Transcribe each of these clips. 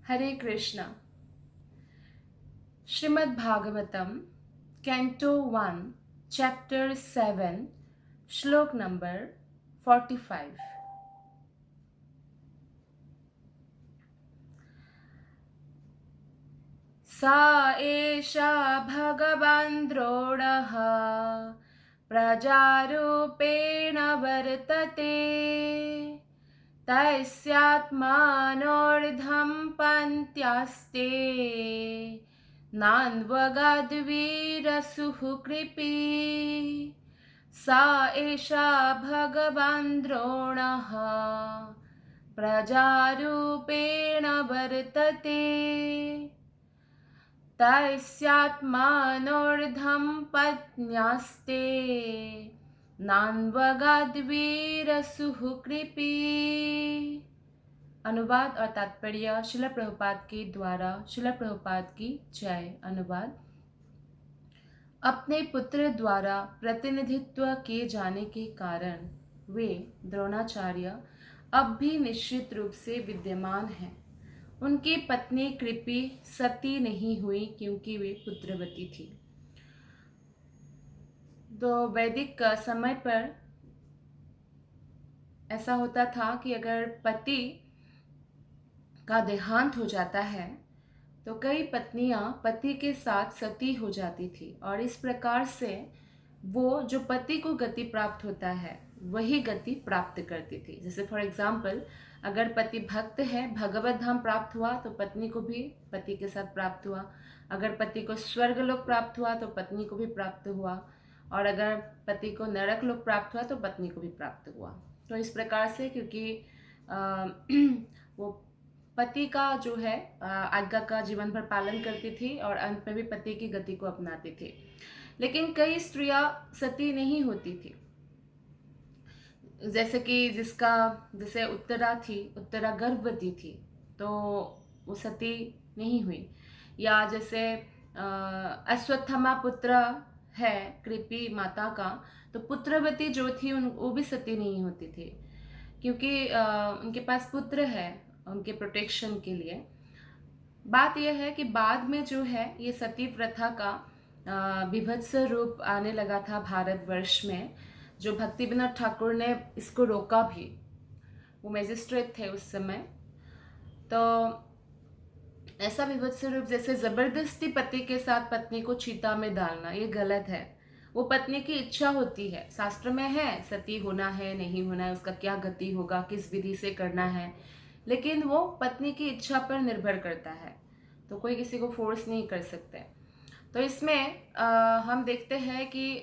हरे Krishna. Shrimad Bhagavatam canto 1 chapter 7 श्लोक number 45। सा एषा भगवान् द्रोणः प्रजारूपेण वर्तते तस्यात्मानोर्ध्वं पन्त्यास्ते नान्वगाद्वीरसुः कृपी। सा एषा भगवान् द्रोणः प्रजारूपेण वर्तते तस्यात्मानोर्ध्वं पन्त्यास्ते नान्वगाद्वीरसुः कृपी। अनुवाद और तात्पर्य शिला प्रभुपाद के द्वारा। शिला प्रभुपाद की जय। अनुवाद। अपने पुत्र द्वारा प्रतिनिधित्व किए जाने के कारण वे द्रोणाचार्य अब भी निश्चित रूप से विद्यमान हैं। उनकी पत्नी कृपि सती नहीं हुई क्योंकि वे पुत्रवती थी। तो वैदिक समय पर ऐसा होता था कि अगर पति का देहांत हो जाता है तो कई पत्नियां पति के साथ सती हो जाती थी और इस प्रकार से वो जो पति को गति प्राप्त होता है वही गति प्राप्त करती थी। जैसे फॉर एग्जाम्पल, अगर पति भक्त है, भगवत धाम प्राप्त हुआ तो पत्नी को भी पति के साथ प्राप्त हुआ। अगर पति को स्वर्ग लोक प्राप्त हुआ तो पत्नी को भी प्राप्त हुआ, और अगर पति को नरक लोक प्राप्त हुआ तो पत्नी को भी प्राप्त हुआ। तो इस प्रकार से, क्योंकि वो पति का जो है आज्ञा का जीवन भर पालन करती थी और अंत में भी पति की गति को अपनाती थी। लेकिन कई स्त्रियां सती नहीं होती थी, जैसे कि जैसे उत्तरा गर्भवती थी तो वो सती नहीं हुई। या जैसे अश्वत्थामा पुत्र है कृपि माता का, तो पुत्रवती जो थी वो भी सती नहीं होती थी, क्योंकि उनके पास पुत्र है उनके प्रोटेक्शन के लिए। बात यह है कि बाद में जो है ये सती प्रथा का विभत्स रूप आने लगा था भारतवर्ष में, जो भक्ति विनोद ठाकुर ने इसको रोका भी। वो मैजिस्ट्रेट थे उस समय। तो ऐसा विभत्स रूप, जैसे जबरदस्ती पति के साथ पत्नी को चिता में डालना, ये गलत है। वो पत्नी की इच्छा होती है, शास्त्र में है सती होना है नहीं होना है, उसका क्या गति होगा, किस विधि से करना है, लेकिन वो पत्नी की इच्छा पर निर्भर करता है, तो कोई किसी को फोर्स नहीं कर सकते। तो इसमें हम देखते हैं कि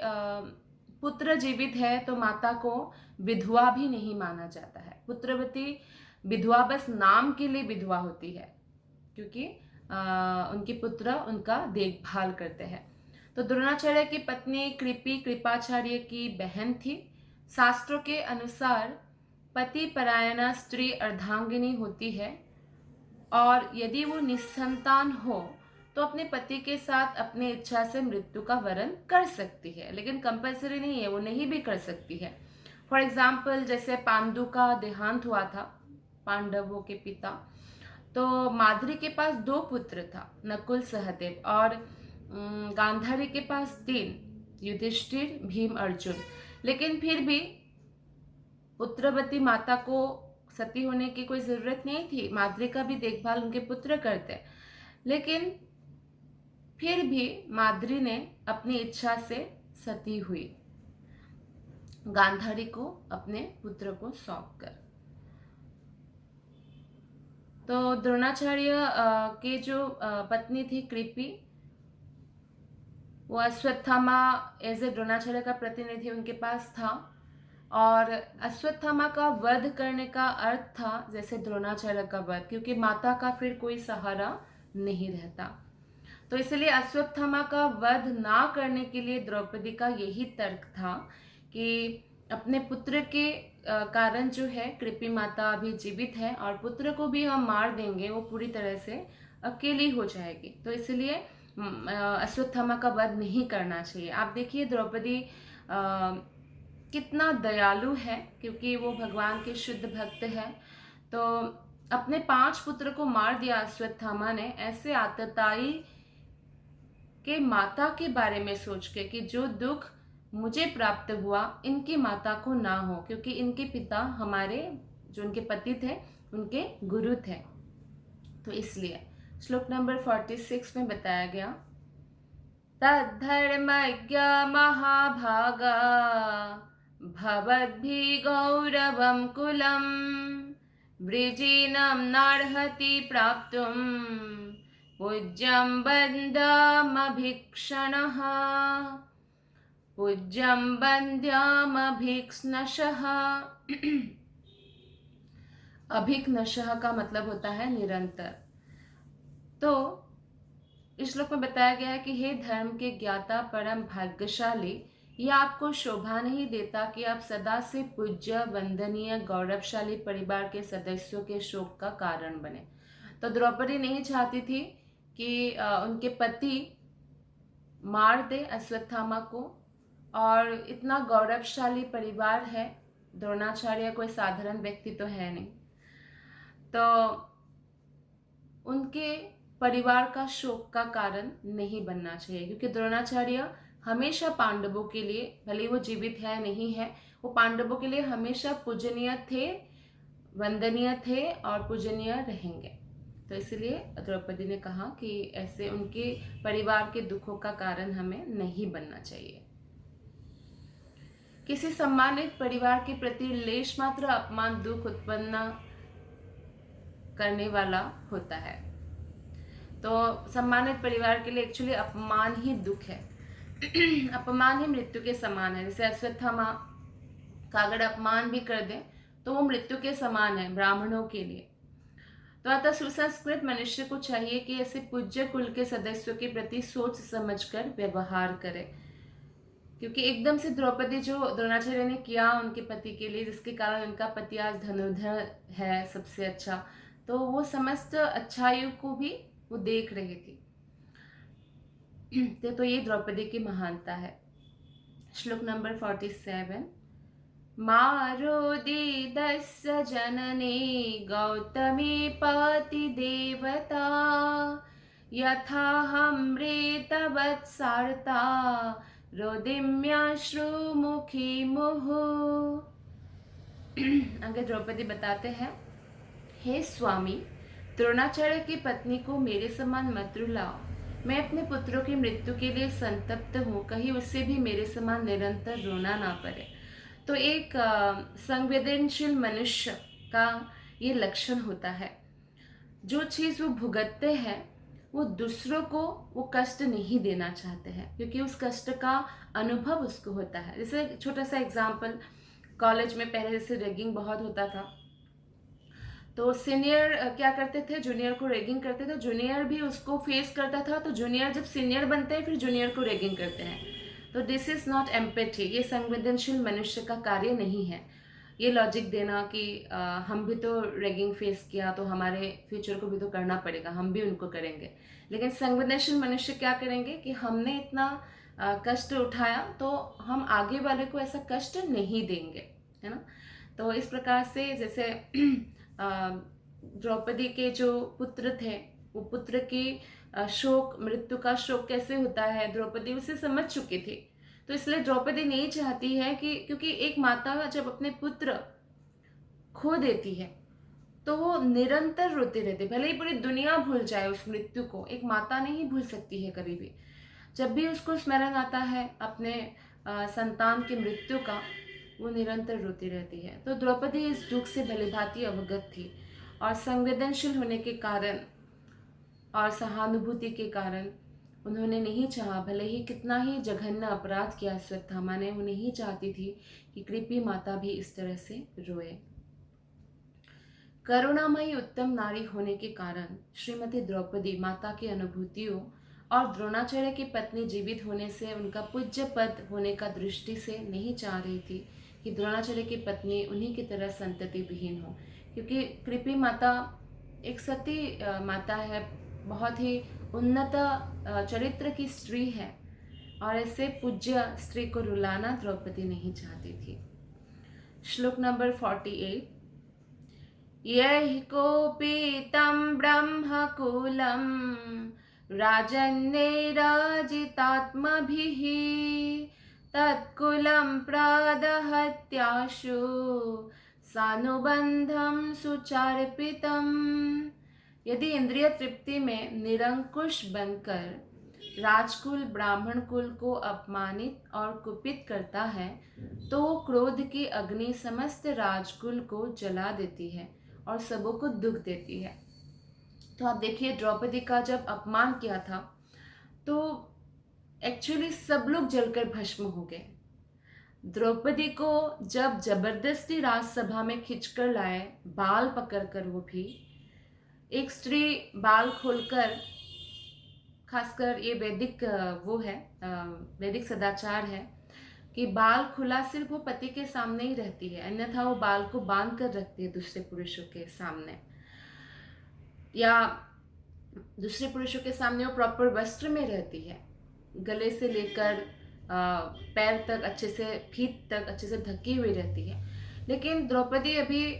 पुत्र जीवित है तो माता को विधवा भी नहीं माना जाता है। पुत्रवती विधवा बस नाम के लिए विधवा होती है, क्योंकि उनके पुत्र उनका देखभाल करते हैं। तो द्रोणाचार्य की पत्नी कृपि कृपाचार्य की बहन थी। शास्त्रों के अनुसार पति परायणा स्त्री अर्धांगिनी होती है, और यदि वो निसंतान हो तो अपने पति के साथ अपनी इच्छा से मृत्यु का वरण कर सकती है, लेकिन कंपल्सरी नहीं है, वो नहीं भी कर सकती है। फॉर एग्जाम्पल, जैसे पांडु का देहांत हुआ था, पांडवों के पिता, तो माद्री के पास 2 पुत्र था, नकुल सहदेव, और गांधारी के पास 3, युधिष्ठिर भीम अर्जुन। लेकिन फिर भी पुत्रवती माता को सती होने की कोई जरूरत नहीं थी, माद्री का भी देखभाल उनके पुत्र करते। लेकिन फिर भी माद्री ने अपनी इच्छा से सती हुई, गांधारी को अपने पुत्र को सौंपकर। तो द्रोणाचार्य के जो पत्नी थी कृपि, वो अश्वत्थामा एज ए द्रोणाचार्य का प्रतिनिधि उनके पास था, और अश्वत्थामा का वध करने का अर्थ था जैसे द्रोणाचार्य का वध, क्योंकि माता का फिर कोई सहारा नहीं रहता। तो इसलिए अश्वत्थामा का वध ना करने के लिए द्रौपदी का यही तर्क था कि अपने पुत्र के कारण जो है कृपि माता अभी जीवित है, और पुत्र को भी हम मार देंगे, वो पूरी तरह से अकेली हो जाएगी, तो इसलिए अश्वत्थामा का वध नहीं करना चाहिए। आप देखिए द्रौपदी कितना दयालु है, क्योंकि वो भगवान के शुद्ध भक्त है। तो अपने 5 पुत्र को मार दिया अश्वत्थामा ने, ऐसे आतताई के माता के बारे में सोच के कि जो दुख मुझे प्राप्त हुआ इनकी माता को ना हो, क्योंकि इनके पिता हमारे जो उनके पति थे उनके गुरु थे। तो इसलिए श्लोक नंबर 46 में बताया गया, तद्धर्मज्ञ महाभागा भवद्भिः गौरवं कुलं वृजिनं नार्हति प्राप्तुं पूज्यं वन्द्यमभीक्ष्णः पूज्यं वन्द्यमभीक्ष्णशः। अभिक्नशः का मतलब होता है निरंतर। तो इस श्लोक में बताया गया है कि हे धर्म के ज्ञाता परम भाग्यशाली, यह आपको शोभा नहीं देता कि आप सदा से पूज्य वंदनीय गौरवशाली परिवार के सदस्यों के शोक का कारण बने। तो द्रौपदी नहीं चाहती थी कि उनके पति मार दे अश्वत्थामा को, और इतना गौरवशाली परिवार है, द्रोणाचार्य कोई साधारण व्यक्ति तो है नहीं, तो उनके परिवार का शोक का कारण नहीं बनना चाहिए, क्योंकि द्रोणाचार्य हमेशा पांडवों के लिए, भले वो जीवित है नहीं है, वो पांडवों के लिए हमेशा पूजनीय थे, वंदनीय थे और पूजनीय रहेंगे। तो इसलिए द्रौपदी ने कहा कि ऐसे उनके परिवार के दुखों का कारण हमें नहीं बनना चाहिए। किसी सम्मानित परिवार के प्रति लेश मात्र अपमान दुख उत्पन्न करने वाला होता है। तो सम्मानित परिवार के लिए एक्चुअली अपमान ही दुख है। अपमान ही मृत्यु के समान है। जैसे अश्वत्थामा का अगर अपमान भी कर दें तो वो मृत्यु के समान है ब्राह्मणों के लिए। तो अतः सुसंस्कृत मनुष्य को चाहिए कि ऐसे पूज्य कुल के सदस्यों के प्रति सोच समझकर व्यवहार करे, क्योंकि एकदम से द्रौपदी जो द्रोणाचार्य ने किया उनके पति के लिए, जिसके कारण उनका पति आज धनुर्धर है सबसे अच्छा, तो वो समस्त अच्छाइयों को भी वो देख रही थी। तो ये द्रौपदी की महानता है। श्लोक नंबर 47, मारोदिदस्य जननी गौतमी पति देवता यथाहमृतवत्सार्ता रोदिम्याश्रुमुखी मुहु। आगे द्रौपदी बताते हैं, हे स्वामी, द्रोणाचार्य की पत्नी को मेरे समान मत रुलाओ। मैं अपने पुत्रों की मृत्यु के लिए संतप्त हूँ, कहीं उससे भी मेरे समान निरंतर रोना ना पड़े। तो एक संवेदनशील मनुष्य का ये लक्षण होता है, जो चीज़ वो भुगतते हैं वो दूसरों को वो कष्ट नहीं देना चाहते हैं, क्योंकि उस कष्ट का अनुभव उसको होता है। जैसे छोटा सा एग्जाम्पल, कॉलेज में पहले जैसे रैगिंग बहुत होता था, तो सीनियर क्या करते थे, जूनियर को रैगिंग करते थे, जूनियर भी उसको फेस करता था, तो जूनियर जब सीनियर बनते हैं फिर जूनियर को रैगिंग करते हैं। तो दिस इज़ नॉट एम्पैथी, ये संवेदनशील मनुष्य का कार्य नहीं है। ये लॉजिक देना कि हम भी तो रैगिंग फेस किया तो हमारे फ्यूचर को भी तो करना पड़ेगा, हम भी उनको करेंगे। लेकिन संवेदनशील मनुष्य क्या करेंगे कि हमने इतना कष्ट उठाया तो हम आगे वाले को ऐसा कष्ट नहीं देंगे, है ना। तो इस प्रकार से जैसे द्रौपदी के जो पुत्र थे, वो पुत्र की शोक, मृत्यु का शोक कैसे होता है, द्रौपदी उसे समझ चुकी थी। तो इसलिए द्रौपदी नहीं चाहती है कि, क्योंकि एक माता जब अपने पुत्र खो देती है तो वो निरंतर रोती रहती है, भले ही पूरी दुनिया भूल जाए उस मृत्यु को, एक माता नहीं भूल सकती है कभी भी। जब भी उसको स्मरण आता है अपने संतान की मृत्यु का, वो निरंतर रोती रहती है। तो द्रौपदी इस दुख से भलीभांति अवगत थी, और संवेदनशील होने के कारण और सहानुभूति के कारण उन्होंने नहीं चाहा, भले ही कितना ही जघन्य अपराध किया अश्वत्थामा ने, वो नहीं चाहती थी कि कृपी माता भी इस तरह से रोए। करुणामयी उत्तम नारी होने के कारण श्रीमती द्रौपदी माता की अनुभूतियों और द्रोणाचार्य की पत्नी जीवित होने से उनका पूज्य पद होने का दृष्टि से नहीं चाह रही थी कि द्रोणाचार्य की पत्नी उन्हीं की तरह संतति विहीन हो, क्योंकि कृपी माता एक सती माता है, बहुत ही उन्नत चरित्र की स्त्री है, और ऐसे पूज्य स्त्री को रुलाना द्रौपदी नहीं चाहती थी। श्लोक नंबर 48, यैः कोपितं ब्रह्मकुलं राजन्यैराजितात्मभिः तत्कुलं प्रादहत्याशु सानुबंधं सुचार्पितम्। यदि इंद्रिय तृप्ति में निरंकुश बनकर राजकुल ब्राह्मण कुल को अपमानित और कुपित करता है तो वो क्रोध की अग्नि समस्त राजकुल को जला देती है और सबों को दुख देती है। तो आप देखिए द्रौपदी का जब अपमान किया था तो एक्चुअली सब लोग जलकर भस्म हो गए। द्रौपदी को जब जबरदस्ती राजसभा में खींचकर लाए, बाल पकड़कर, वो भी एक स्त्री बाल खोलकर, खासकर ये वैदिक वो है वैदिक सदाचार है कि बाल खुला सिर्फ वो पति के सामने ही रहती है, अन्यथा वो बाल को बांध कर रखती है दूसरे पुरुषों के सामने, या दूसरे पुरुषों के सामने वो प्रॉपर वस्त्र में रहती है, गले से लेकर पैर तक अच्छे से, फीट तक अच्छे से ढकी हुई रहती है। लेकिन द्रौपदी अभी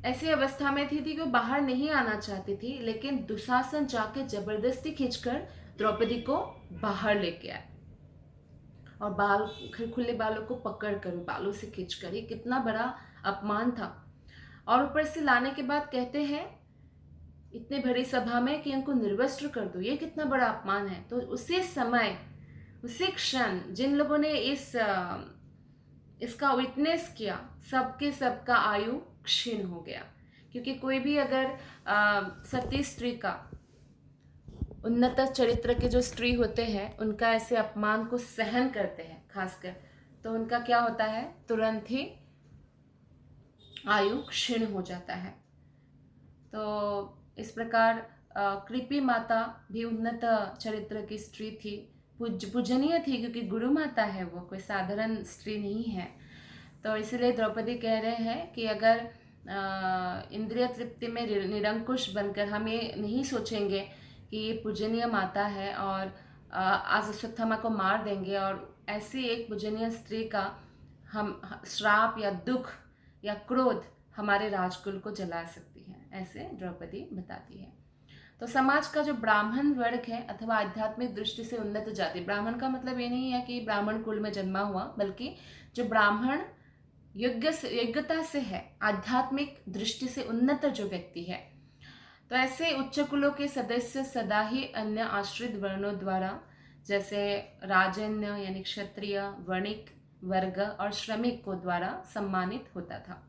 ऐसी अवस्था में थी कि वो बाहर नहीं आना चाहती थी, लेकिन दुशासन जाके जबरदस्ती खींचकर द्रौपदी को बाहर लेके आए और बाल, खुले बालों को पकड़कर, बालों से खींचकर। ये कितना बड़ा अपमान था। और ऊपर से लाने के बाद कहते हैं इतने बड़ी सभा में कि इनको निर्वस्त्र कर दो, ये कितना बड़ा अपमान है। तो उसी समय, उसी क्षण जिन लोगों ने इसका विटनेस किया, सबके सबका आयु क्षीण हो गया। क्योंकि कोई भी अगर सती स्त्री का, उन्नत चरित्र के जो स्त्री होते हैं, उनका ऐसे अपमान को सहन करते हैं खासकर, तो उनका क्या होता है, तुरंत ही आयु क्षीण हो जाता है। तो इस प्रकार कृपी माता भी उन्नत चरित्र की स्त्री थी, पूजनीय थी, क्योंकि गुरु माता है, वो कोई साधारण स्त्री नहीं है। तो इसलिए द्रौपदी कह रहे हैं कि अगर इंद्रिय तृप्ति में निरंकुश बनकर हम ये नहीं सोचेंगे कि ये पूजनीय माता है और आज अश्वत्थामा को मार देंगे, और ऐसी एक पूजनीय स्त्री का हम श्राप या दुख या क्रोध हमारे राजकुल को जला सकती है, ऐसे द्रौपदी बताती है। तो समाज का जो ब्राह्मण वर्ग है अथवा आध्यात्मिक दृष्टि से उन्नत जाति, ब्राह्मण का मतलब ये नहीं है कि ब्राह्मण कुल में जन्मा हुआ, बल्कि जो ब्राह्मण योग्यता से है, आध्यात्मिक दृष्टि से उन्नत जो व्यक्ति है, तो ऐसे उच्च कुलों के सदस्य सदा ही अन्य आश्रित वर्णों द्वारा, जैसे राजन्य यानी क्षत्रिय, वणिक वर्ग और श्रमिक को द्वारा सम्मानित होता था।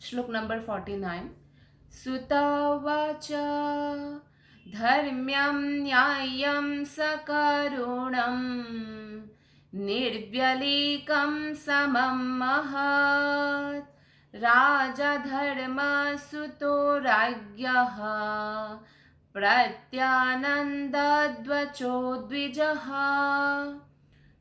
श्लोक नंबर 49। सुतवाच धर्म्यं न्याय्यं सकरुणं निर्व्यलीकं समं महत् राजा धर्मसुतो राज्ञः प्रत्यानन्दद्वचो द्विजः।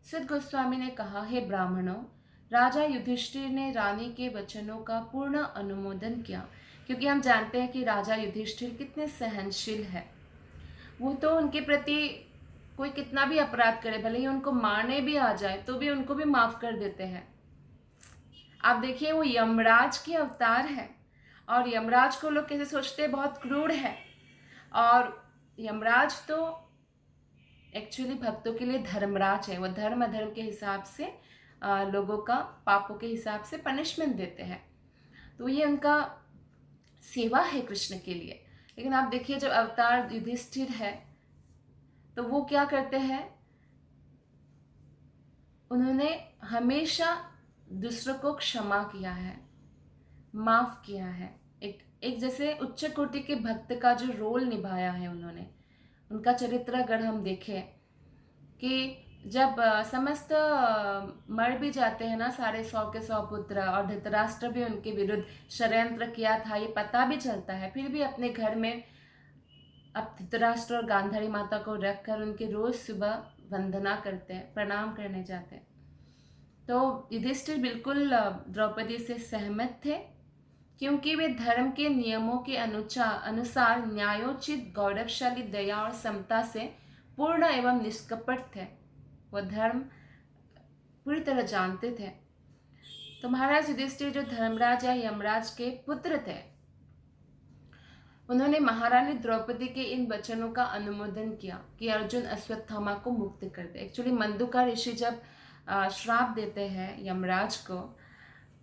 सुत गोस्वामी ने कहा, हे ब्राह्मणों, राजा युधिष्ठिर ने रानी के वचनों का पूर्ण अनुमोदन किया, क्योंकि हम जानते हैं कि राजा युधिष्ठिर कितने सहनशील है। वो तो उनके प्रति कोई कितना भी अपराध करे, भले ही उनको मारने भी आ जाए तो भी उनको भी माफ कर देते हैं। आप देखिए, वो यमराज के अवतार है, और यमराज को लोग कैसे सोचते हैं, बहुत क्रूर है। और यमराज तो एक्चुअली भक्तों के लिए धर्मराज है। वो धर्म अधर्म के हिसाब से लोगों का पापों के हिसाब से पनिशमेंट देते हैं। तो ये उनका सेवा है कृष्ण के लिए। लेकिन आप देखिए, जब अवतार युधिष्ठिर है तो वो क्या करते हैं, उन्होंने हमेशा दूसरों को क्षमा किया है, माफ किया है। एक जैसे उच्च कोटि के भक्त का जो रोल निभाया है उन्होंने, उनका चरित्र अगर हम देखें कि जब समस्त मर भी जाते हैं ना, सारे 100 के 100 पुत्र, और धृतराष्ट्र भी उनके विरुद्ध षड्यंत्र किया था, ये पता भी चलता है, फिर भी अपने घर में अब धृतराष्ट्र और गांधारी माता को रखकर उनके रोज सुबह वंदना करते हैं, प्रणाम करने जाते हैं। तो युधिष्ठिर बिल्कुल द्रौपदी से सहमत थे, क्योंकि वे धर्म के नियमों के अनुसार न्यायोचित, गौरवशाली, दया और समता से पूर्ण एवं निष्कपट थे। वह धर्म पूरी तरह जानते थे। तो महाराज युधिष्ठिर जो धर्मराज या यमराज के पुत्र थे, उन्होंने महारानी द्रौपदी के इन वचनों का अनुमोदन किया कि अर्जुन अश्वत्थामा को मुक्त कर दे। एक्चुअली मंदुका ऋषि जब श्राप देते हैं यमराज को,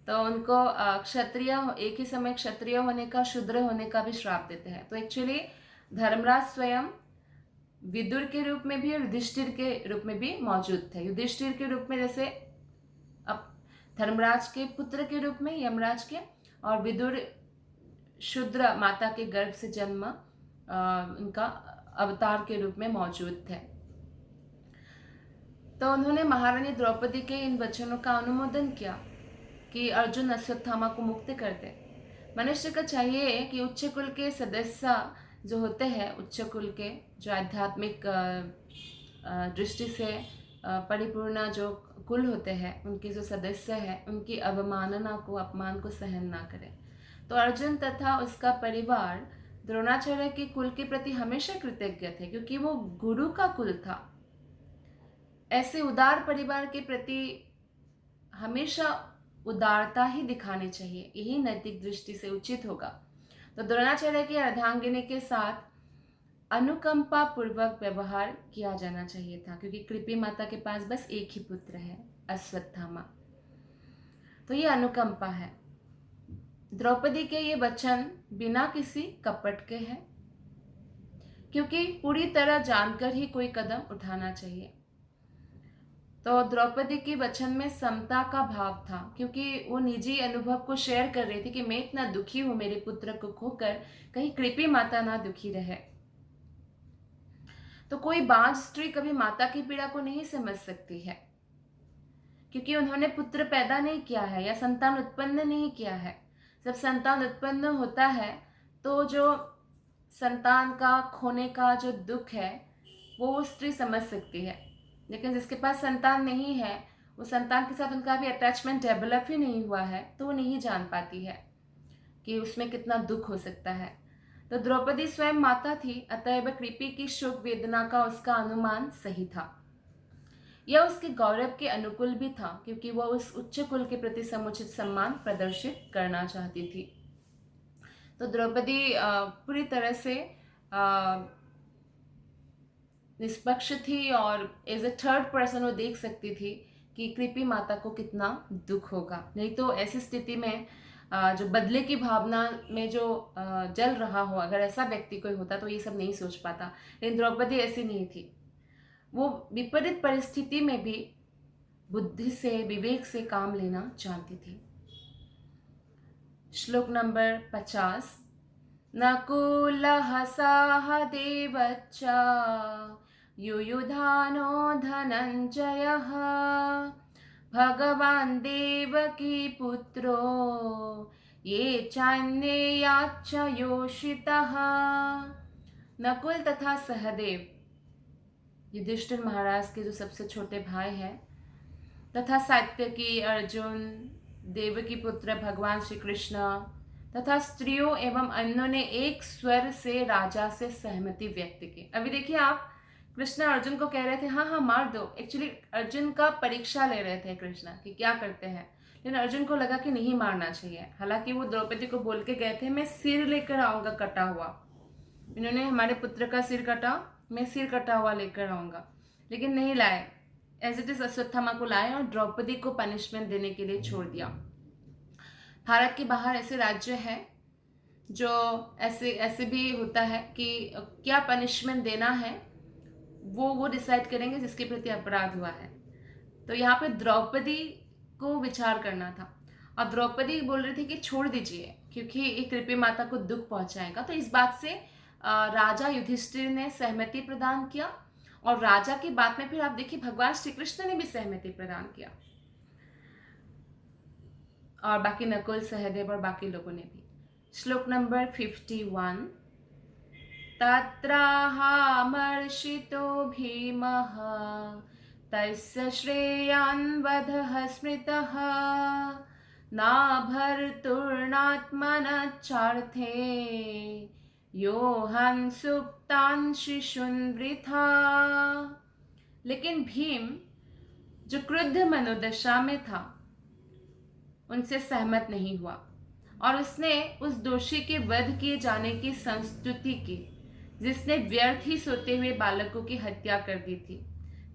तो उनको क्षत्रिय, एक ही समय क्षत्रिय होने का, शूद्र होने का भी श्राप देते हैं। तो एक्चुअली धर्मराज स्वयं विदुर के रूप में भी और युधिष्ठिर के रूप में भी मौजूद थे। युधिष्ठिर के रूप में जैसे अब धर्मराज के पुत्र के रूप में यमराज के, और विदुर शूद्र माता के गर्भ से जन्म उनका अवतार के रूप में मौजूद थे। तो उन्होंने महारानी द्रौपदी के इन वचनों का अनुमोदन किया कि अर्जुन अश्वत्थामा को मुक्त कर दे। मनुष्य को चाहिए कि उच्च कुल के सदस्य जो होते हैं, उच्च कुल के जो आध्यात्मिक दृष्टि से परिपूर्ण जो कुल होते हैं, उनके जो सदस्य हैं, उनकी अवमानना को, अपमान को सहन ना करें। तो अर्जुन तथा उसका परिवार द्रोणाचार्य के कुल के प्रति हमेशा कृतज्ञ थे, क्योंकि वो गुरु का कुल था। ऐसे उदार परिवार के प्रति हमेशा उदारता ही दिखानी चाहिए, यही नैतिक दृष्टि से उचित होगा। तो द्रोणाचार्य की अर्धांगिनी के साथ अनुकंपा पूर्वक व्यवहार किया जाना चाहिए था, क्योंकि कृपी माता के पास बस एक ही पुत्र है, अश्वत्थामा। तो ये अनुकंपा है। द्रौपदी के ये वचन बिना किसी कपट के हैं, क्योंकि पूरी तरह जानकर ही कोई कदम उठाना चाहिए। तो द्रौपदी के वचन में समता का भाव था, क्योंकि वो निजी अनुभव को शेयर कर रही थी कि मैं इतना दुखी हूं मेरे पुत्र को खोकर, कहीं कृपी माता ना दुखी रहे। तो कोई बांझ स्त्री कभी माता की पीड़ा को नहीं समझ सकती है, क्योंकि उन्होंने पुत्र पैदा नहीं किया है या संतान उत्पन्न नहीं किया है। जब संतान उत्पन्न होता है तो जो संतान का खोने का जो दुख है वो स्त्री समझ सकती है, लेकिन जिसके पास संतान नहीं है, वो संतान के साथ उनका भी अटैचमेंट डेवलप ही नहीं हुआ है, तो वो नहीं जान पाती है कि उसमें कितना दुख हो सकता है। तो द्रौपदी स्वयं माता थी, अतएव कृपी की शोक वेदना का उसका अनुमान सही था। यह उसके गौरव के अनुकूल भी था, क्योंकि वह उस उच्च कुल के प्रति समुचित सम्मान प्रदर्शित करना चाहती थी। तो द्रौपदी पूरी तरह से निष्पक्ष थी, और एज ए थर्ड पर्सन वो देख सकती थी कि कृपी माता को कितना दुख होगा। नहीं तो ऐसी स्थिति में जो बदले की भावना में जो जल रहा हो, अगर ऐसा व्यक्ति कोई होता तो ये सब नहीं सोच पाता। लेकिन द्रौपदी ऐसी नहीं थी। वो विपरीत परिस्थिति में भी बुद्धि से, विवेक से काम लेना जानती थी। श्लोक नंबर 50। नकुलः सहदेवश्च युयुधानो धनञ्जयः भगवान् देवकी पुत्रो ये चान्ये याच्च योषितः। नकुल तथा सहदेव युधिष्ठिर महाराज के जो सबसे छोटे भाई हैं, तथा सात्यकी, अर्जुन, देवकी पुत्र भगवान श्री कृष्ण तथा स्त्रियों एवं अन्यों ने एक स्वर से राजा से सहमति व्यक्त की। अभी देखिए आप, कृष्ण अर्जुन को कह रहे थे हाँ हाँ मार दो। एक्चुअली अर्जुन का परीक्षा ले रहे थे कृष्ण कि क्या करते हैं, लेकिन अर्जुन को लगा कि नहीं मारना चाहिए। हालांकि वो द्रौपदी को बोल के गए थे मैं सिर लेकर आऊंगा कटा हुआ, इन्होंने हमारे पुत्र का सिर कटा, मैं सिर कटा हुआ लेकर आऊंगा, लेकिन नहीं लाए। एज इट इज अश्वत्थामा को लाए और द्रौपदी को पनिशमेंट देने के लिए छोड़ दिया। भारत के बाहर ऐसे राज्य हैं जो ऐसे भी होता है कि क्या पनिशमेंट देना है वो डिसाइड करेंगे जिसके प्रति अपराध हुआ है। तो यहाँ पे द्रौपदी को विचार करना था, और द्रौपदी बोल रही थी कि छोड़ दीजिए क्योंकि ये कृपी माता को दुख पहुंचाएगा। तो इस बात से राजा युधिष्ठिर ने सहमति प्रदान किया, और राजा की बात में फिर आप देखिए भगवान श्री कृष्ण ने भी सहमति प्रदान किया, और बाकी नकुल, सहदेव और बाकी लोगों ने भी। श्लोक नंबर 51। तत्राहामर्षितो भीमः तस्य श्रेयान्वधः स्मृतः नाभर्तुर्नात्मनश्चार्थे योहं सुप्तान् शिशून् वृथा। लेकिन भीम जो क्रुद्ध मनोदशा में था, उनसे सहमत नहीं हुआ और उसने उस दोषी के वध किए जाने की संस्तुति की जिसने व्यर्थ ही सोते हुए बालकों की हत्या कर दी थी,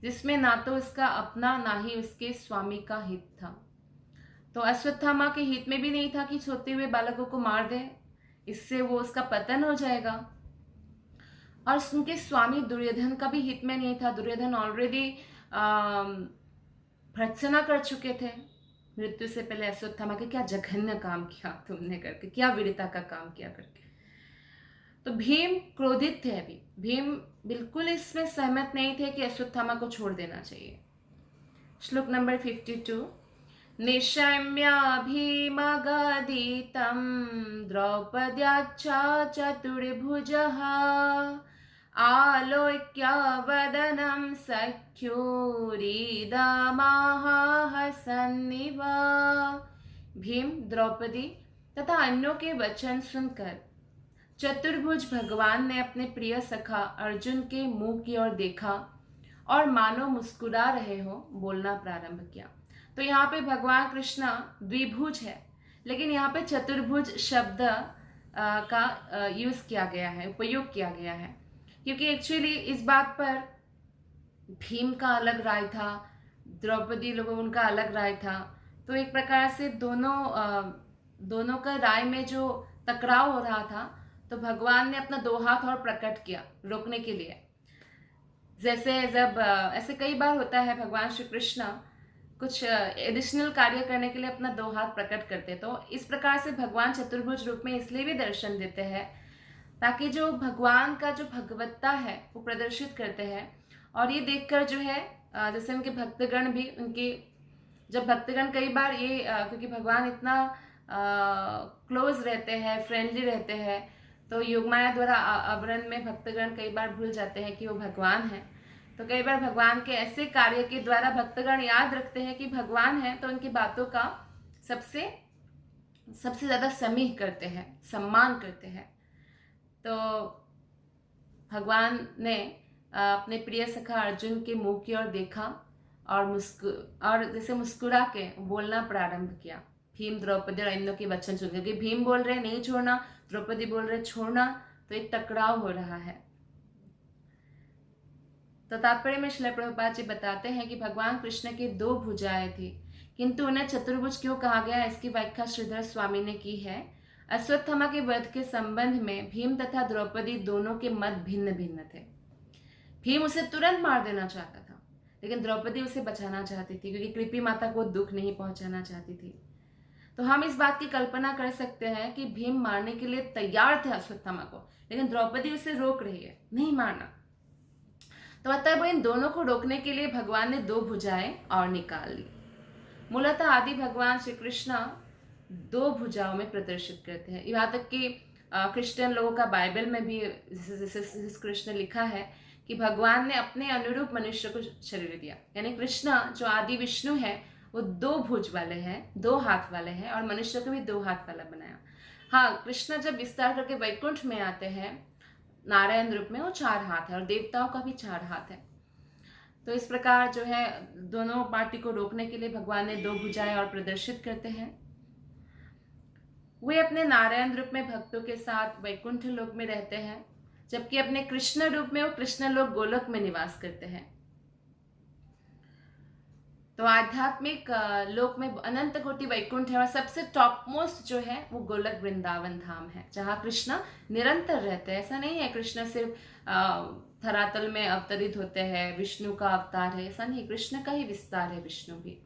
जिसमें ना तो उसका अपना ना ही उसके स्वामी का हित था। तो अश्वत्थामा के हित में भी नहीं था कि सोते हुए बालकों को मार दे, इससे वो उसका पतन हो जाएगा। और उनके स्वामी दुर्योधन का भी हित में नहीं था। दुर्योधन ऑलरेडी भर्त्सना कर चुके थे मृत्यु से पहले अश्वत्थामा के, क्या जघन्य काम किया तुमने करके, क्या वीरता का काम किया करके। तो भीम क्रोधित थे। अभी भीम बिल्कुल इसमें सहमत नहीं थे कि अश्वत्थामा को छोड़ देना चाहिए। श्लोक नंबर 52। निशम्य भीमगदितं द्रौपद्याश्च चतुर्भुजः आलोक्य वदनं सख्युरिदमाहसन्निव। भीम, द्रौपदी तथा अन्यों के वचन सुनकर चतुर्भुज भगवान ने अपने प्रिय सखा अर्जुन के मुंह की ओर देखा और मानो मुस्कुरा रहे हो बोलना प्रारंभ किया। तो यहाँ पे भगवान कृष्ण द्विभुज है, लेकिन यहाँ पे चतुर्भुज शब्द का यूज किया गया है, उपयोग किया गया है, क्योंकि एक्चुअली इस बात पर भीम का अलग राय था, द्रौपदी लोगों उनका अलग राय था। तो एक प्रकार से दोनों का राय में जो टकराव हो रहा था, तो भगवान ने अपना दो हाथ और प्रकट किया रोकने के लिए। जैसे जब ऐसे कई बार होता है, भगवान श्री कृष्ण कुछ एडिशनल कार्य करने के लिए अपना दो हाथ प्रकट करते, तो इस प्रकार से भगवान चतुर्भुज रूप में इसलिए भी दर्शन देते हैं ताकि जो भगवान का जो भगवत्ता है वो प्रदर्शित करते हैं। और ये देखकर जो है जैसे उनके भक्तगण भी, उनके जब भक्तगण कई बार ये क्योंकि भगवान इतना क्लोज रहते हैं, फ्रेंडली रहते हैं, तो योगमाया द्वारा आवरण में भक्तगण कई बार भूल जाते हैं कि वो भगवान हैं। तो कई बार भगवान के ऐसे कार्य के द्वारा भक्तगण याद रखते हैं कि भगवान हैं, तो उनकी बातों का सबसे ज़्यादा समीह करते हैं, सम्मान करते हैं। तो भगवान ने अपने प्रिय सखा अर्जुन के मुंह की ओर देखा और जैसे मुस्कुरा के बोलना प्रारंभ किया। भीम, द्रौपदी और अन्यों के वचन सुन, क्योंकि भीम बोल रहे नहीं छोड़ना, द्रौपदी बोल रहे छोड़ना, तो एक टकराव हो रहा है। तो तात्पर्य में श्रील प्रभुपाद जी बताते हैं कि भगवान कृष्ण के दो भुजाएं थी, किंतु उन्हें चतुर्भुज क्यों कहा गया, इसकी व्याख्या श्रीधर स्वामी ने की है। अश्वत्थामा के वध के संबंध में भीम तथा द्रौपदी दोनों के मत भिन्न भिन्न थे। भीम उसे तुरंत मार देना चाहता था, लेकिन द्रौपदी उसे बचाना चाहती थी, क्योंकि कृपी माता को दुख नहीं पहुंचाना चाहती थी। तो हम इस बात की कल्पना कर सकते हैं कि भीम मारने के लिए तैयार थे अश्वत्थामा को, लेकिन द्रौपदी उसे रोक रही है, नहीं मारना। तो अतः इन दोनों को रोकने के लिए भगवान ने दो भुजाएं और निकाल ली। मूलतः आदि भगवान श्री कृष्ण दो भुजाओं में प्रदर्शित करते हैं। यहाँ तक कि क्रिश्चियन लोगों का बाइबल में भी जैसे कृष्ण लिखा है कि भगवान ने अपने अनुरूप मनुष्य को शरीर दिया, यानी कृष्ण जो आदि विष्णु है वो दो भुज वाले हैं, दो हाथ वाले हैं, और मनुष्य को भी दो हाथ वाला बनाया। हाँ, कृष्ण जब विस्तार करके वैकुंठ में आते हैं नारायण रूप में, वो चार हाथ है, और देवताओं का भी चार हाथ है। तो इस प्रकार जो है दोनों पार्टी को रोकने के लिए भगवान ने दो भुजाएं और प्रदर्शित करते हैं। वे अपने नारायण रूप में भक्तों के साथ वैकुंठ लोक में रहते हैं, जबकि अपने कृष्ण रूप में वो कृष्ण लोक गोलोक में निवास करते हैं। तो आध्यात्मिक लोक में अनंत कोटि वैकुंठ है, और सबसे टॉप मोस्ट जो है वो गोलक वृंदावन धाम है, जहाँ कृष्ण निरंतर रहते हैं। ऐसा नहीं है कृष्ण सिर्फ धरातल में अवतरित होते हैं, विष्णु का अवतार है, ऐसा नहीं, कृष्ण का ही विस्तार है विष्णु भी।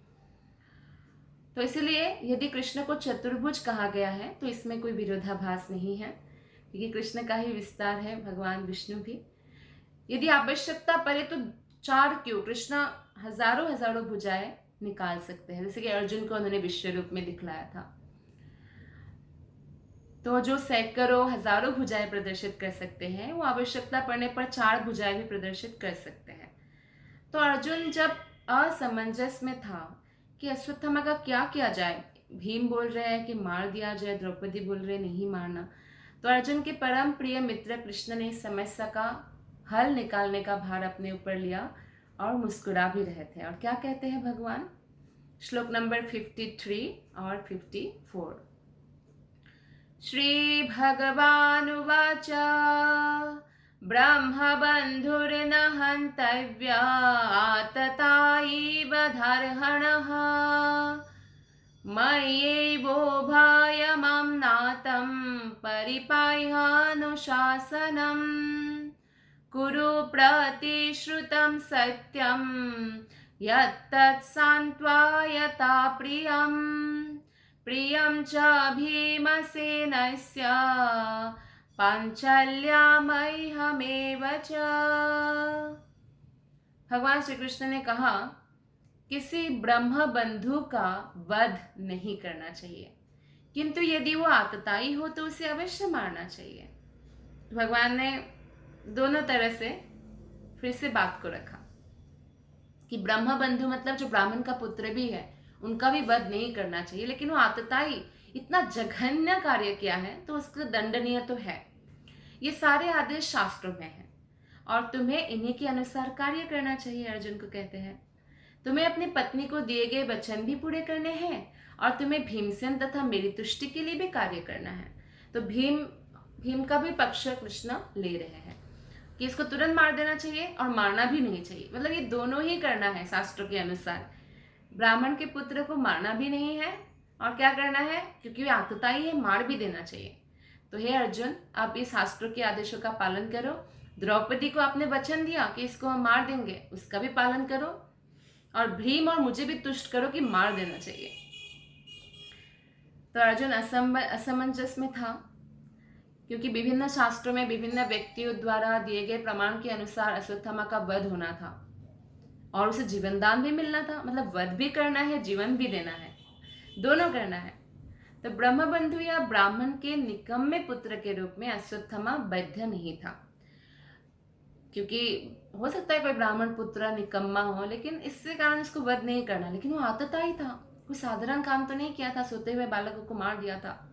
तो इसीलिए यदि कृष्ण को चतुर्भुज कहा गया है तो इसमें कोई विरोधाभास नहीं है, क्योंकि कृष्ण का ही विस्तार है भगवान विष्णु भी। यदि आवश्यकता पड़े तो चार क्यों, कृष्ण हजारों भुजाएं निकाल सकते हैं, जैसे कि अर्जुन को उन्होंने विश्व रूप में दिखलाया था। तो जो सैकड़ों हजारों भुजाएं प्रदर्शित कर सकते हैं, वो आवश्यकता पड़ने पर चार भुजाएं भी प्रदर्शित कर सकते हैं। तो अर्जुन जब असमंजस में था कि अश्वत्थामा का क्या किया जाए, भीम बोल रहे हैं कि मार दिया जाए, द्रौपदी बोल रहे नहीं मारना, तो अर्जुन के परम प्रिय मित्र कृष्ण ने इस समस्या का हल निकालने का भार अपने ऊपर लिया और मुस्कुरा भी रहे थे। और क्या कहते हैं भगवान, श्लोक नंबर 53 और 54। श्री भगवानुवाच ब्रह्मबन्धुर्न हन्तव्या आततायैव धर्हणः मय्यैवोभायमं नातं परिपाह्यानुशासनम् कुरु प्रतिश्रुतं सत्यं यत्तत् सान्त्वयता प्रियं च भीमसेनस्य पाञ्चल्यामह्यमेव च। भगवान श्री कृष्ण ने कहा किसी ब्रह्म बंधु का वध नहीं करना चाहिए, किंतु यदि वो आतताई हो तो उसे अवश्य मारना चाहिए। भगवान ने दोनों तरह से फिर से बात को रखा कि ब्रह्म बंधु मतलब जो ब्राह्मण का पुत्र भी है उनका भी वध नहीं करना चाहिए, लेकिन वो आतताई इतना जघन्य कार्य किया है तो उसका दंडनीय तो है। ये सारे आदेश शास्त्रों में हैं और तुम्हें इन्हीं के अनुसार कार्य करना चाहिए। अर्जुन को कहते हैं तुम्हें अपनी पत्नी को दिए गए वचन भी पूरे करने हैं और तुम्हें भीमसेन तथा मेरी तुष्टि के लिए भी कार्य करना है। तो भीम का भी पक्ष कृष्ण ले रहे हैं कि इसको तुरंत मार देना चाहिए और मारना भी नहीं चाहिए, मतलब ये दोनों ही करना है शास्त्रों के अनुसार। ब्राह्मण के पुत्र को मारना भी नहीं है और क्या करना है, क्योंकि वे आतताई है, मार भी देना चाहिए। तो हे अर्जुन, आप इस शास्त्रों के आदेशों का पालन करो। द्रौपदी को आपने वचन दिया कि इसको हम मार देंगे, उसका भी पालन करो और भीम और मुझे भी तुष्ट करो कि मार देना चाहिए। तो अर्जुन असमंजस में था, क्योंकि विभिन्न शास्त्रों में विभिन्न व्यक्तियों द्वारा दिए गए प्रमाण के अनुसार अश्वत्थामा का वध होना था और उसे जीवन दान भी मिलना था, मतलब वध भी करना है, जीवन भी देना है, दोनों करना है। तो ब्रह्मबंधु या ब्राह्मण के निकम्मे पुत्र के रूप में अश्वत्थामा वैध नहीं था, क्योंकि हो सकता है कोई ब्राह्मण पुत्र निकम्मा हो, लेकिन इससे कारण उसको वध नहीं करना। लेकिन वो आतताई था, कोई साधारण काम तो नहीं किया था, सोते हुए बालकों को मार दिया था।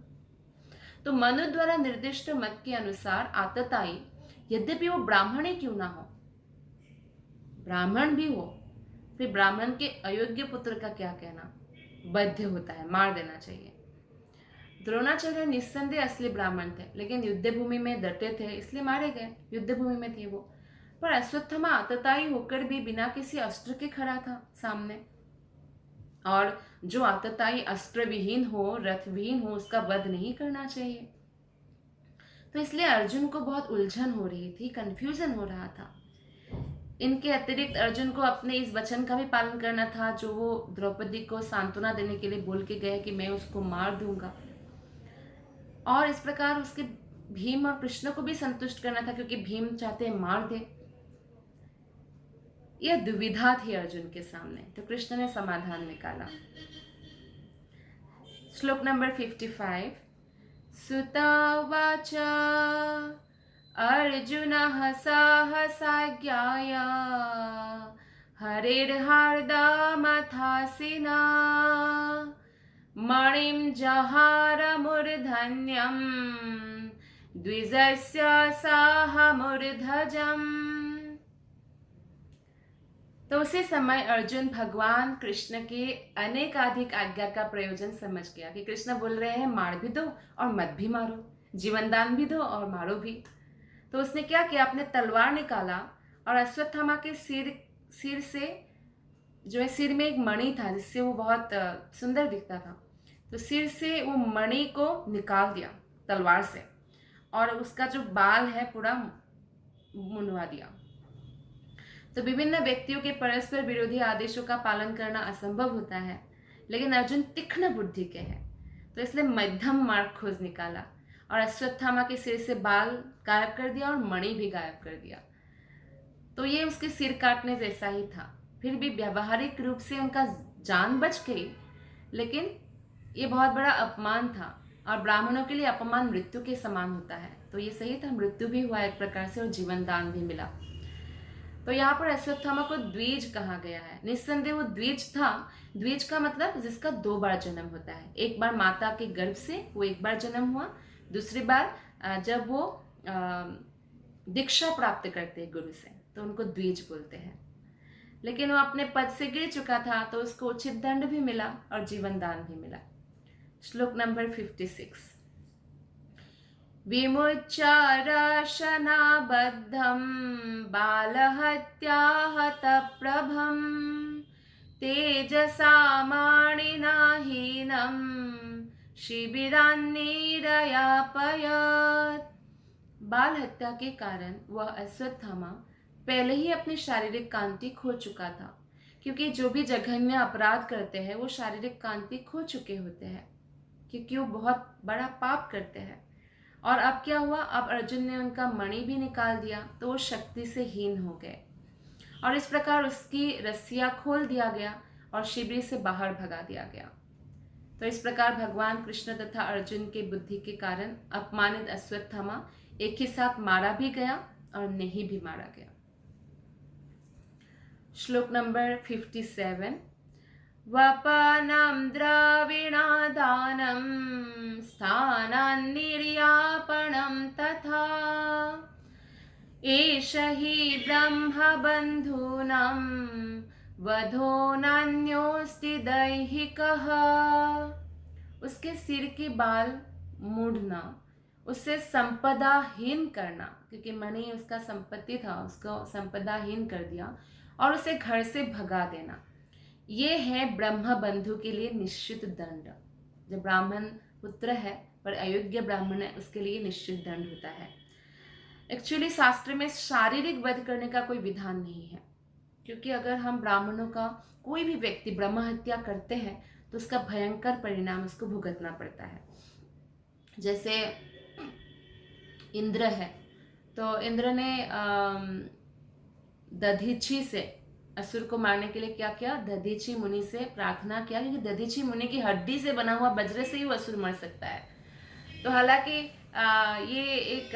तो मनु द्वारा निर्दिष्ट मत के अनुसार आतताई यद्यपि वो ब्राह्मण ही क्यों ना हो, ब्राह्मण भी हो, फिर ब्राह्मण के अयोग्य पुत्र का क्या कहना, वध होता है, मार देना चाहिए। द्रोणाचार्य निस्संदेह असली ब्राह्मण थे, लेकिन युद्ध भूमि में डटे थे इसलिए मारे गए, युद्ध भूमि में थे वो। पर अश्वत्थामा आतताई होकर भी बिना किसी अस्त्र के खड़ा था सामने, और जो आतताई अस्त्र विहीन हो, रथ विहीन हो, उसका वध नहीं करना चाहिए। तो इसलिए अर्जुन को बहुत उलझन हो रही थी, कंफ्यूजन हो रहा था। इनके अतिरिक्त अर्जुन को अपने इस वचन का भी पालन करना था जो वो द्रौपदी को सांत्वना देने के लिए बोल के गए कि मैं उसको मार दूंगा, और इस प्रकार उसके भीम और कृष्ण को भी संतुष्ट करना था, क्योंकि भीम चाहते मार दे। यह दुविधा थी अर्जुन के सामने, तो कृष्ण ने समाधान निकाला। श्लोक नंबर 55। सुतवाच अर्जुनः साहसाज्ञाय हरिर्हार्दमथासिना मणिं जहार मूर्धन्यं द्विजस्य साहमूर्धजम्। तो उसी समय अर्जुन भगवान कृष्ण के अनेकाधिक आज्ञा का प्रयोजन समझ गया कि कृष्ण बोल रहे हैं मार भी दो और मत भी मारो, जीवन दान भी दो और मारो भी। तो उसने क्या किया, अपने तलवार निकाला और अश्वत्थामा के सिर से, जो है सिर में एक मणि था जिससे वो बहुत सुंदर दिखता था, तो सिर से वो मणि को निकाल दिया तलवार से, और उसका जो बाल है पूरा मुंडवा दिया। तो विभिन्न व्यक्तियों के परस्पर विरोधी आदेशों का पालन करना असंभव होता है, लेकिन अर्जुन तीक्ष्ण बुद्धि के हैं, तो इसलिए मध्यम मार्ग खोज निकाला और अश्वत्थामा के सिर से बाल गायब कर दिया और मणि भी गायब कर दिया। तो ये उसके सिर काटने जैसा ही था। फिर भी व्यावहारिक रूप से उनका जान बच गई, लेकिन ये बहुत बड़ा अपमान था, और ब्राह्मणों के लिए अपमान मृत्यु के समान होता है। तो ये सही था, मृत्यु भी हुआ एक प्रकार से और जीवन दान भी मिला। तो यहाँ पर अश्वत्थामा को द्विज कहा गया है। निस्संदेह वो द्विज था। द्विज का मतलब जिसका 2 बार जन्म होता है। एक बार माता के गर्भ से वो एक बार जन्म हुआ, दूसरी बार जब वो दीक्षा प्राप्त करते हैं गुरु से, तो उनको द्विज बोलते हैं। लेकिन वो अपने पद से गिर चुका था, तो उसको उचित दंड भी मिला और जीवन दान भी मिला। श्लोक नंबर 56। विमुच्य रशनाबद्धं बालहत्याहतप्रभं तेजसा माणिना हीनं शिबिरान्निरयापयत्। बाल हत्या के कारण वह अश्वत्थामा पहले ही अपनी शारीरिक कांति खो चुका था, क्योंकि जो भी जघन्य अपराध करते हैं वो शारीरिक कांति खो चुके होते हैं, क्योंकि वो बहुत बड़ा पाप करते हैं। और अब क्या हुआ, अब अर्जुन ने उनका मणि भी निकाल दिया, तो वो शक्ति से हीन हो गए और इस प्रकार उसकी रस्सियां खोल दिया गया और शिविर से बाहर भगा दिया गया। तो इस प्रकार भगवान कृष्ण तथा अर्जुन के बुद्धि के कारण अपमानित अश्वत्थामा एक ही साथ मारा भी गया और नहीं भी मारा गया। श्लोक नंबर 57। वपनं द्रविणादानं स्थानान्निर्यापणं तथा एष हि ब्रह्मबन्धूनां वधो नान्योस्ति दैहिकः। उसके सिर के बाल मूढ़ना, उसे संपदाहीन करना, क्योंकि मणि उसका संपत्ति था, उसको संपदाहीन कर दिया और उसे घर से भगा देना, ये है ब्रह्म बंधु के लिए निश्चित दंड। जो ब्राह्मण पुत्र है पर अयोग्य ब्राह्मण है, उसके लिए निश्चित दंड होता है। एक्चुअली शास्त्र में शारीरिक वध करने का कोई विधान नहीं है, क्योंकि अगर हम ब्राह्मणों का कोई भी व्यक्ति ब्रह्म हत्या करते हैं तो उसका भयंकर परिणाम उसको भुगतना पड़ता है। जैसे इंद्र है, तो इंद्र ने दधीची से असुर को मारने के लिए क्या किया, दधीची मुनि से प्रार्थना किया, क्योंकि दधीची मुनि की हड्डी से बना हुआ वज्र से ही वो असुर मर सकता है। तो हालांकि ये एक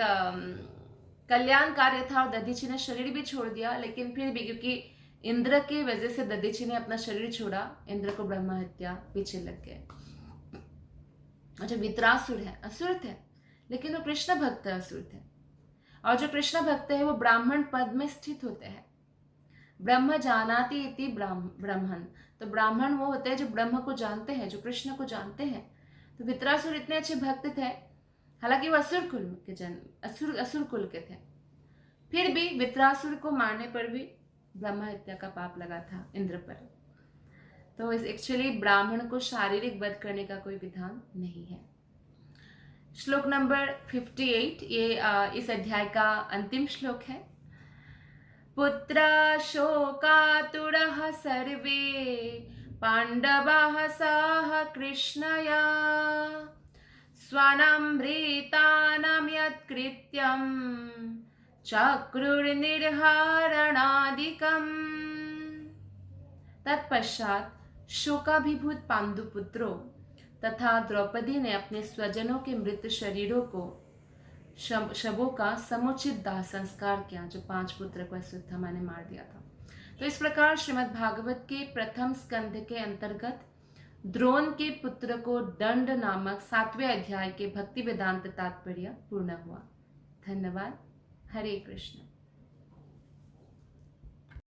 कल्याण कार्य था और दधीची ने शरीर भी छोड़ दिया, लेकिन फिर भी क्योंकि इंद्र की वजह से दधीची ने अपना शरीर छोड़ा, इंद्र को ब्रह्म हत्या पीछे लग गए। अच्छा, वित्रासुर है, असुर थे, लेकिन वो कृष्ण भक्त असुर थे, और जो कृष्ण भक्त है वो ब्राह्मण पद में स्थित होते हैं। ब्रह्म जानाति इति ब्राह्मण, तो ब्राह्मण वो होते हैं जो ब्रह्म को जानते हैं, जो कृष्ण को जानते हैं। तो वित्रासुर इतने अच्छे भक्त थे, हालांकि वो असुर कुल के असुर कुल के थे, फिर भी वित्रासुर को मारने पर भी ब्रह्म हत्या का पाप लगा था इंद्र पर। तो एक्चुअली ब्राह्मण को शारीरिक वध करने का कोई विधान नहीं है। श्लोक नंबर 58, ये इस अध्याय का अंतिम श्लोक है। पुत्रा शोकातुरः सर्वे पांडवाः सह कृष्णया स्वानामृतानां यत्कृत्यं चक्रुर्निर्हरणादिकम्। तत्पश्चात शोकाभिभूत पांडुपुत्रों तथा द्रौपदी ने अपने स्वजनों के मृत शरीरों को शवों का समुचित दाह संस्कार किया, जो 5 पुत्र को अश्वत्थामा ने मार दिया था। तो इस प्रकार श्रीमद् भागवत के प्रथम स्कंध के अंतर्गत द्रोण के पुत्र को दंड नामक 7वें अध्याय के भक्ति वेदांत तात्पर्य पूर्ण हुआ। धन्यवाद। हरे कृष्ण।